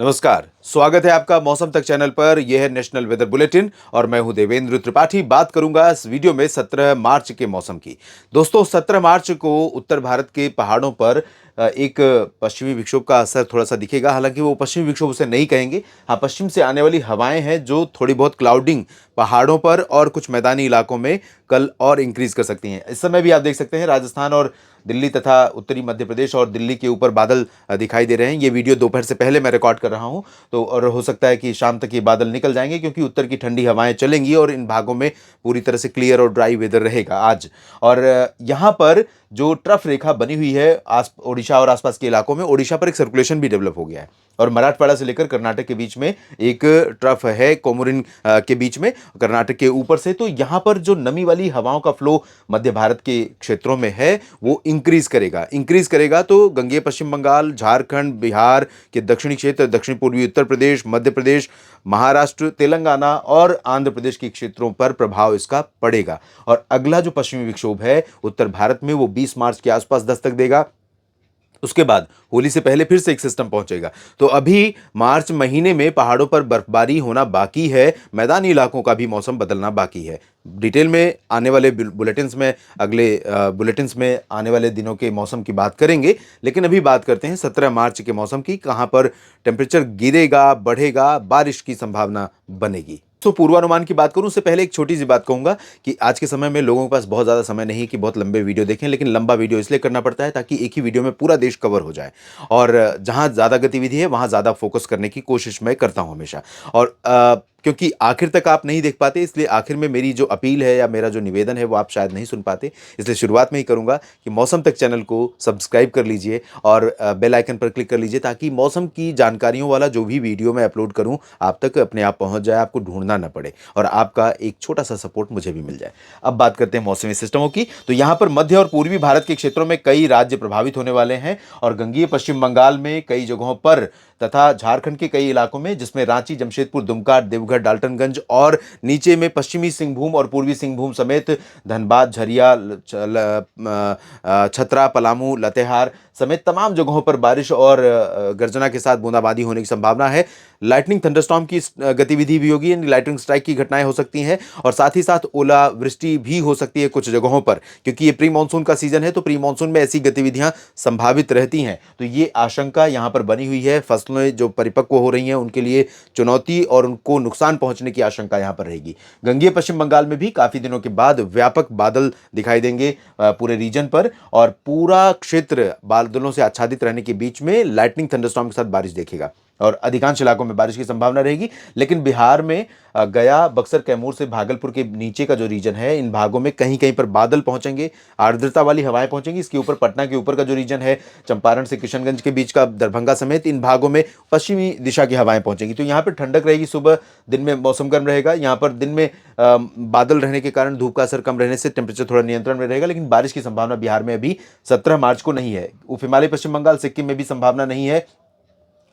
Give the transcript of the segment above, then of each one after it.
नमस्कार, स्वागत है आपका मौसम तक चैनल पर। यह है नेशनल वेदर बुलेटिन और मैं हूं देवेंद्र त्रिपाठी। बात करूंगा इस वीडियो में 17 मार्च के मौसम की। दोस्तों, 17 मार्च को उत्तर भारत के पहाड़ों पर एक पश्चिमी विक्षोभ का असर थोड़ा सा दिखेगा। हालांकि वो पश्चिमी विक्षोभ उसे नहीं कहेंगे। हाँ, पश्चिम से आने वाली हवाएं हैं जो थोड़ी बहुत क्लाउडिंग पहाड़ों पर और कुछ मैदानी इलाकों में कल और इंक्रीज कर सकती हैं। इस समय भी आप देख सकते हैं राजस्थान और दिल्ली तथा उत्तरी मध्य प्रदेश और दिल्ली के ऊपर बादल दिखाई दे रहे हैं। ये वीडियो दोपहर से पहले मैं रिकॉर्ड कर रहा हूं, तो और हो सकता है कि शाम तक ये बादल निकल जाएंगे, क्योंकि उत्तर की ठंडी हवाएं चलेंगी और इन भागों में पूरी तरह से क्लियर और ड्राई वेदर रहेगा आज। और यहाँ पर जो ट्रफ रेखा बनी हुई है ओडिशा और आसपास के इलाकों में, ओडिशा पर एक सर्कुलेशन भी डेवलप हो गया है और मराठवाड़ा से लेकर कर्नाटक के बीच में एक ट्रफ है कोमोरिन के बीच में, कर्नाटक के ऊपर से। तो यहाँ पर जो नमी वाली हवाओं का फ्लो मध्य भारत के क्षेत्रों में है वो इंक्रीज करेगा। तो गंगेय पश्चिम बंगाल, झारखंड, बिहार के दक्षिणी क्षेत्र, दक्षिण पूर्वी उत्तर प्रदेश, मध्य प्रदेश, महाराष्ट्र, तेलंगाना और आंध्र प्रदेश के क्षेत्रों पर प्रभाव इसका पड़ेगा। और अगला जो पश्चिमी विक्षोभ है उत्तर भारत में, वो 20 मार्च के आसपास दस्तक देगा। उसके बाद होली से पहले फिर से एक सिस्टम पहुंचेगा। तो अभी मार्च महीने में पहाड़ों पर बर्फबारी होना बाकी है, मैदानी इलाकों का भी मौसम बदलना बाकी है। डिटेल में आने वाले बुलेटिन्स में, अगले बुलेटिन्स में आने वाले दिनों के मौसम की बात करेंगे। लेकिन अभी बात करते हैं 17 मार्च के मौसम की। कहां पर टेम्परेचर गिरेगा, बढ़ेगा, बारिश की संभावना बनेगी। तो पूर्वानुमान की बात करूं उससे पहले एक छोटी सी बात कहूंगा कि आज के समय में लोगों के पास बहुत ज़्यादा समय नहीं है कि बहुत लंबे वीडियो देखें, लेकिन लंबा वीडियो इसलिए करना पड़ता है ताकि एक ही वीडियो में पूरा देश कवर हो जाए। और जहां ज़्यादा गतिविधि है वहां ज़्यादा फोकस करने की कोशिश मैं करता हूं हमेशा। और क्योंकि आखिर तक आप नहीं देख पाते, इसलिए आखिर में मेरी जो अपील है या मेरा जो निवेदन है वो आप शायद नहीं सुन पाते। इसलिए शुरुआत में ही करूंगा कि मौसम तक चैनल को सब्सक्राइब कर लीजिए और बेल आइकन पर क्लिक कर लीजिए, ताकि मौसम की जानकारियों वाला जो भी वीडियो मैं अपलोड करूं आप तक अपने आप पहुंच जाए, आपको ढूंढना ना पड़े और आपका एक छोटा सा सपोर्ट मुझे भी मिल जाए। अब बात करते हैं मौसमी सिस्टमों की। तो यहाँ पर मध्य और पूर्वी भारत के क्षेत्रों में कई राज्य प्रभावित होने वाले हैं और गंगेय पश्चिम बंगाल में कई जगहों पर तथा झारखंड के कई इलाकों में, जिसमें रांची, जमशेदपुर, दुमका, देवघर, डाल्टनगंज और नीचे में पश्चिमी सिंहभूम और पूर्वी सिंहभूम समेत धनबाद, झरिया, छतरा, पलामू, लातेहार समेत तमाम जगहों पर बारिश और गर्जना के साथ बूंदाबांदी होने की संभावना है। लाइटनिंग थंडरस्टॉर्म की गतिविधि भी होगी, यानी लाइटनिंग स्ट्राइक की घटनाएं हो सकती हैं और साथ ही साथ ओलावृष्टि भी हो सकती है कुछ जगहों पर, क्योंकि ये प्री मानसून का सीजन है। तो प्री मानसून में ऐसी गतिविधियां संभावित रहती हैं। तो ये आशंका यहां पर बनी हुई है। फसलें जो परिपक्व हो रही हैं उनके लिए चुनौती और उनको नुकसान पहुंचने की आशंका यहां पर रहेगी। गंगेय पश्चिम बंगाल में भी काफी दिनों के बाद व्यापक बादल दिखाई देंगे पूरे रीजन पर, और पूरा क्षेत्र बादलों से आच्छादित रहने के बीच में लाइटनिंग थंडरस्टॉर्म के साथ बारिश देखेगा और अधिकांश इलाकों में बारिश की संभावना रहेगी। लेकिन बिहार में गया, बक्सर, कैमूर से भागलपुर के नीचे का जो रीजन है, इन भागों में कहीं कहीं पर बादल पहुंचेंगे, आर्द्रता वाली हवाएं पहुंचेंगी। इसके ऊपर पटना के ऊपर का जो रीजन है, चंपारण से किशनगंज के बीच का, दरभंगा समेत इन भागों में पश्चिमी दिशा की हवाएं पहुंचेंगी। तो यहाँ पर ठंडक रहेगी, सुबह दिन में मौसम गर्म रहेगा। यहाँ पर दिन में बादल रहने के कारण धूप का असर कम रहने से टेम्परेचर थोड़ा नियंत्रण में रहेगा। लेकिन बारिश की संभावना बिहार में अभी 17 मार्च को नहीं है। उप हिमालय पश्चिम बंगाल, सिक्किम में भी संभावना नहीं है।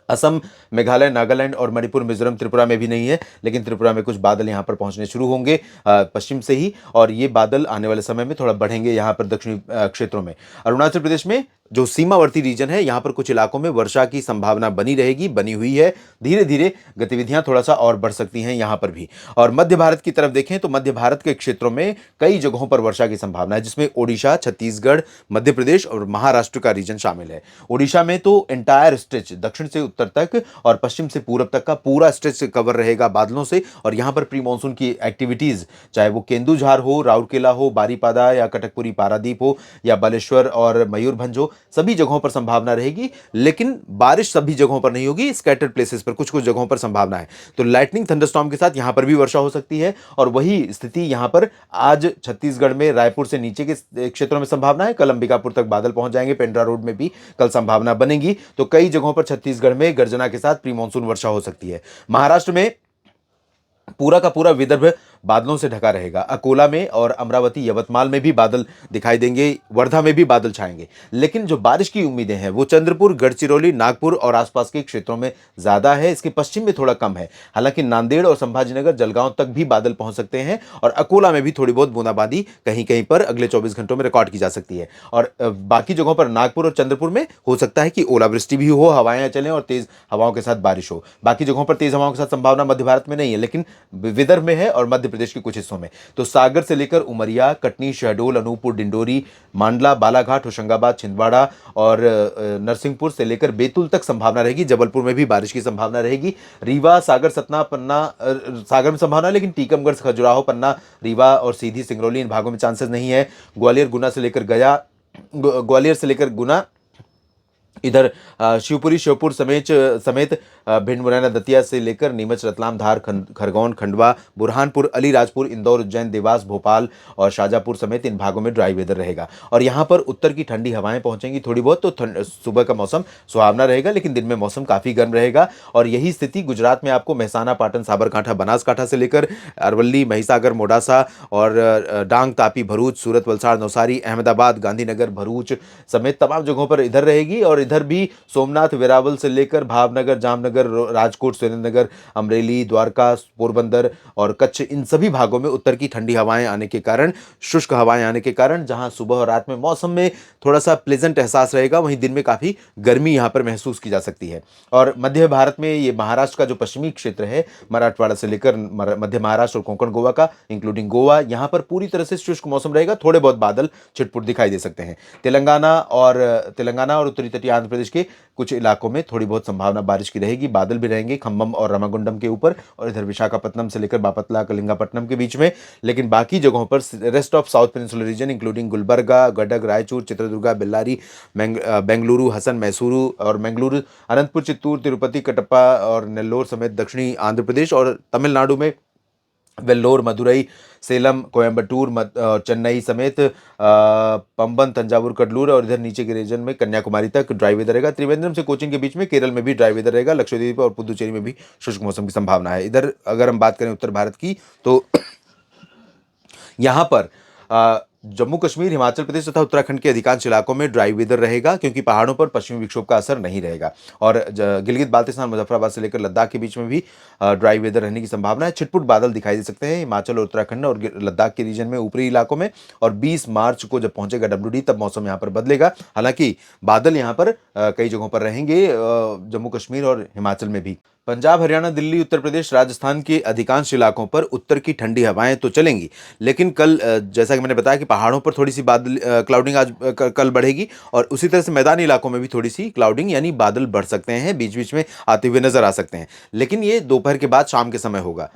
असम, मेघालय, नागालैंड और मणिपुर, मिजोरम, त्रिपुरा में भी नहीं है। लेकिन त्रिपुरा में कुछ बादल यहाँ पर पहुंचने शुरू होंगे पश्चिम से ही, और ये बादल आने वाले समय में थोड़ा बढ़ेंगे यहाँ पर दक्षिणी क्षेत्रों में। अरुणाचल प्रदेश में जो सीमावर्ती रीजन है, यहाँ पर कुछ इलाकों में वर्षा की संभावना बनी रहेगी, बनी हुई है। धीरे धीरे गतिविधियां थोड़ा सा और बढ़ सकती हैं यहाँ पर भी। और मध्य भारत की तरफ देखें तो मध्य भारत के क्षेत्रों में कई जगहों पर वर्षा की संभावना है, जिसमें ओडिशा, छत्तीसगढ़, मध्य प्रदेश और महाराष्ट्र का रीजन शामिल है। ओडिशा में तो एंटायर स्ट्रेच दक्षिण से उत्तर तक और पश्चिम से पूरब तक का पूरा स्ट्रेच कवर रहेगा बादलों से। और यहाँ पर प्री मानसून की एक्टिविटीज, चाहे वो केंदुझार हो, राउरकेला हो, बारीपादा या कटकपुरी पारादीप हो या बालेश्वर और मयूरभंज हो, सभी जगहों पर संभावना रहेगी। लेकिन बारिश सभी जगहों पर नहीं होगी, स्कैटर्ड प्लेसेस पर कुछ कुछ जगहों पर संभावना है। तो लाइटनिंग थंडरस्टॉर्म के साथ यहां पर भी वर्षा हो सकती है। और वही स्थिति यहां पर आज छत्तीसगढ़ में रायपुर से नीचे के क्षेत्रों में संभावना है। कल अंबिकापुर तक बादल पहुंच जाएंगे, पेंड्रा रोड में भी कल संभावना बनेगी। तो कई जगहों पर छत्तीसगढ़ में गर्जना के साथ प्री मानसून वर्षा हो सकती है। महाराष्ट्र में पूरा का पूरा विदर्भ बादलों से ढका रहेगा। अकोला में और अमरावती, यवतमाल में भी बादल दिखाई देंगे, वर्धा में भी बादल छाएंगे। लेकिन जो बारिश की उम्मीदें हैं वो चंद्रपुर, गढ़चिरौली, नागपुर और आसपास के क्षेत्रों में ज्यादा है, इसके पश्चिम में थोड़ा कम है। हालांकि नांदेड़ और संभाजीनगर, जलगांव तक भी बादल पहुंच सकते हैं और अकोला में भी थोड़ी बहुत बूंदाबांदी कहीं कहीं पर अगले 24 घंटों में रिकॉर्ड की जा सकती है। और बाकी जगहों पर नागपुर और चंद्रपुर में हो सकता है कि ओलावृष्टि भी हो, हवाएं चलें और तेज हवाओं के साथ बारिश हो। बाकी जगहों पर तेज हवाओं के साथ संभावना मध्य भारत में नहीं है, लेकिन विदर्भ में है और मध्य प्रदेश के कुछ हिस्सों में। तो सागर से लेकर उमरिया, कटनी, शहडोल, अनूपपुर, डिंडोरी, मांडला, बालाघाट, होशंगाबाद, छिंदवाड़ा और नरसिंहपुर से लेकर बैतूल तक संभावना रहेगी। जबलपुर में भी बारिश की संभावना रहेगी। रीवा, सागर, सतना, पन्ना, सागर में संभावना है, लेकिन टीकमगढ़, खजुराहो, पन्ना, रीवा और सीधी, सिंगरौली इन भागों में चांसेस नहीं है। ग्वालियर, गुना से लेकर गया, ग्वालियर से लेकर गुना, इधर शिवपुरी, श्योपुर समेत भिंड, मुरैना, दतिया से लेकर नीमच, रतलाम, धार, खरगोन, खंडवा, बुरहानपुर, अलीराजपुर, इंदौर, उज्जैन, देवास, भोपाल और शाजापुर समेत इन भागों में ड्राई वेदर रहेगा। और यहाँ पर उत्तर की ठंडी हवाएं पहुंचेंगी थोड़ी बहुत, तो सुबह का मौसम सुहावना रहेगा, लेकिन दिन में मौसम काफ़ी गर्म रहेगा। और यही स्थिति गुजरात में आपको मेहसाना, पाटन, साबरकांठा, बनासकांठा से लेकर अरवली, महिसागर, मोडासा और डांग, तापी, भरूच, सूरत, वलसाड़, नवसारी, अहमदाबाद, गांधीनगर, भरूच समेत तमाम जगहों पर इधर रहेगी। और इधर भी सोमनाथ, वेरावल से लेकर भावनगर, जामनगर, राजकोट, सुरेंद्रनगर, अमरेली, द्वारका, पोरबंदर और कच्छ, इन सभी भागों में उत्तर की ठंडी हवाएं आने के कारण, शुष्क हवाएं आने के कारण, जहां सुबह और रात में मौसम में थोड़ा सा प्लेजेंट एहसास रहेगा, वहीं दिन में काफ़ी गर्मी यहां पर महसूस की जा सकती है। और मध्य भारत में ये महाराष्ट्र का जो पश्चिमी क्षेत्र है, मराठवाड़ा से लेकर मध्य महाराष्ट्र और कोंकण गोवा का, इंक्लूडिंग गोवा, यहां पर पूरी तरह से शुष्क मौसम रहेगा। थोड़े बहुत बादल छिटपुट दिखाई दे सकते हैं। तेलंगाना और उत्तरी तटीय आंध्र प्रदेश के कुछ इलाकों में थोड़ी बहुत संभावना बारिश की रहेगी। बादल भी रहेंगे खम्मम और रामागुंडम के ऊपर और इधर विशाखापट्टनम से लेकर बापतला, कलिंगापट्टनम के बीच में। लेकिन बाकी जगहों पर rest of south peninsular region including Gulbarga, Gadag, Raichur, Chitradurga, Bellary, Bengaluru, Hassan, Mysuru और मंगलुरु, अनंतपुर, चित्तूर, तिरुपति, कटप्पा और नेल्लोर समेत दक्षिणी आंध्र प्रदेश और तमिलनाडु में वेल्लोर, मदुरई, सेलम, कोयम्बटूर, चेन्नई समेत पंबन, तंजावुर, कडलूर और इधर नीचे के रीजन में कन्याकुमारी तक ड्राई वेदर रहेगा। त्रिवेंद्रम से कोचिन के बीच में केरल में भी ड्राई वेदर रहेगा। लक्षद्वीप और पुदुचेरी में भी शुष्क मौसम की संभावना है। इधर अगर हम बात करें उत्तर भारत की, तो यहाँ पर जम्मू कश्मीर, हिमाचल प्रदेश तथा उत्तराखंड के अधिकांश इलाकों में ड्राई वेदर रहेगा, क्योंकि पहाड़ों पर पश्चिमी विक्षोभ का असर नहीं रहेगा। और गिलगित बाल्टिस्तान, मुजफ्फराबाद से लेकर लद्दाख के बीच में भी ड्राई वेदर रहने की संभावना है। छिटपुट बादल दिखाई दे सकते हैं हिमाचल और उत्तराखंड और लद्दाख के रीजन में, ऊपरी इलाकों में। और 20 मार्च को जब पहुंचेगा WD, तब मौसम यहाँ पर बदलेगा। हालांकि बादल यहाँ पर कई जगहों पर रहेंगे, जम्मू कश्मीर और हिमाचल में भी। पंजाब, हरियाणा, दिल्ली, उत्तर प्रदेश, राजस्थान के अधिकांश इलाकों पर उत्तर की ठंडी हवाएं तो चलेंगी, लेकिन कल जैसा कि मैंने बताया कि पहाड़ों पर थोड़ी सी बादल क्लाउडिंग आज कल बढ़ेगी और उसी तरह से मैदानी इलाकों में भी थोड़ी सी क्लाउडिंग यानी बादल बढ़ सकते हैं, बीच बीच में आते हुए नजर आ सकते हैं। लेकिन ये दोपहर के बाद शाम के समय होगा।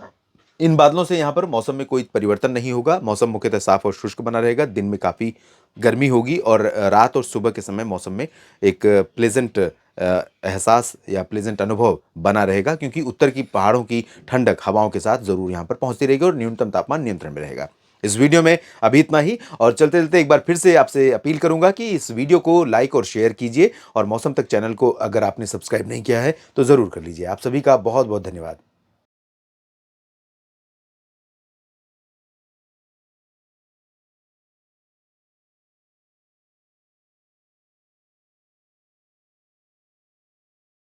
इन बादलों से यहाँ पर मौसम में कोई परिवर्तन नहीं होगा। मौसम मुख्यतः साफ और शुष्क बना रहेगा। दिन में काफ़ी गर्मी होगी और रात और सुबह के समय मौसम में एक प्लेजेंट एहसास या प्लेजेंट अनुभव बना रहेगा, क्योंकि उत्तर की पहाड़ों की ठंडक हवाओं के साथ ज़रूर यहाँ पर पहुँचती रहेगी और न्यूनतम तापमान नियंत्रण में रहेगा। इस वीडियो में अभी इतना ही, और चलते चलते एक बार फिर से आपसे अपील करूंगा कि इस वीडियो को लाइक और शेयर कीजिए और मौसम तक चैनल को अगर आपने सब्सक्राइब नहीं किया है तो ज़रूर कर लीजिए। आप सभी का बहुत बहुत धन्यवाद।